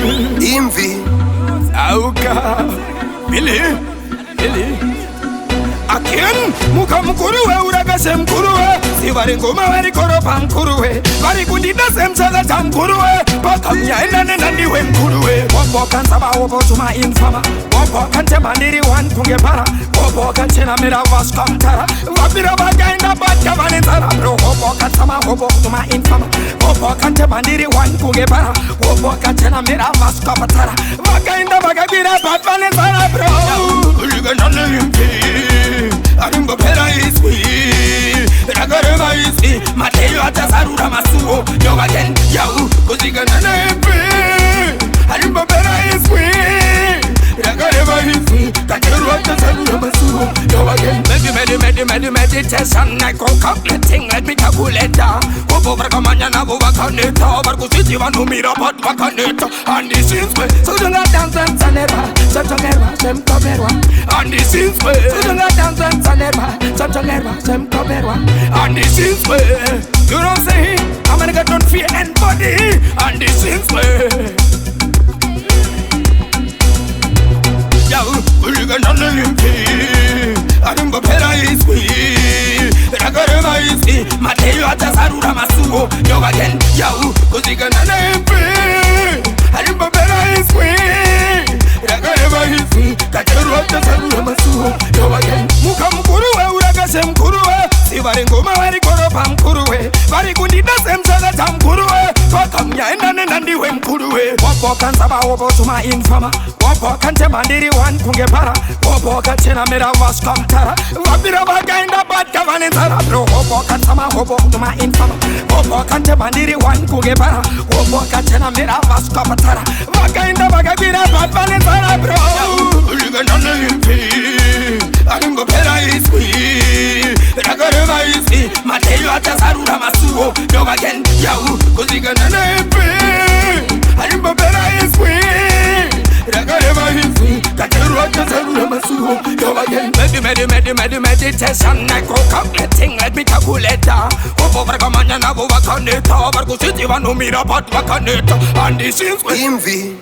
Imvi Auka Billy Akin muka mkuruwe uragase mkuruwe Siwari nguma wari koropa mkuruwe Wari kundida semchaga cha mkuruwe Baka mnyaenda niwe mkuruwe Bobo kansaba wobo tuma infama Bobo kante bandiri wan kunge para Bobo kanchena mera vaska mtara Vapira bagainda batka vanentara Bro bobo kansaba wobo tuma infama Bobo kante bandiri wan kunge para Bobo kanchena mera vaska mtara Vagainda bagagira bat vanentara bro Uliga nane impi Arimbo pera iswi Ragarema iswi Mateo atasarura masuo Yo again, yo Kuziga nanempi Arimbo pera iswi Ragarema iswi Kateru atasarura masuo Yo again Meditation I cook up the thing Let me calculate Kopo vraka manyana vo vakaneta Barku siti vanu mira pat vakaneta And this is way Sudunga dansan sanerva Samchongerva semkomerva And this is way Sudunga dansan sanerva Samchongerva semkomerva And this is way You know what I'm saying? I'm gonna get don't fear anybody And this is way Yau, uliga nane impi Arimbo pera iswi Ragarema iswi Mateo atasarura masuo Yo again, yau Kuziga nane impi Arimbo pera iswi Ragarema iswi Kateru atasarura masuo Yo again Muka mkuruwe uragase mkuruwe Siwari nguma wari koropa mkuruwe Wari kundida semchaga cha mkuruwe Baka mnyaenda niwe mkuruwe Bobo kansaba wobo tuma infama Bobo kante bandiri wan kunge para Bobo kachena mera vaska mtara Vapira bagainda batka vanentara Bro bobo kansaba wobo tuma infama Bobo kante bandiri wan kunge para Bobo kachena mera vaska mtara Vagainda bagagira bat vanentara bro Uliga nane impi Arimbo pera iswi Ragarema iswi Mateo atasarura masuo Yo again, yo Kuziga nane impi Arimbo pera iswi Ragarema iswi Kateru atasarura masuo Yo again Meditation I cook up the thing Let me calculate Kopo vraka manyana vo vakaneta Barku siti vanu mira pat vakaneta And this is way Imvi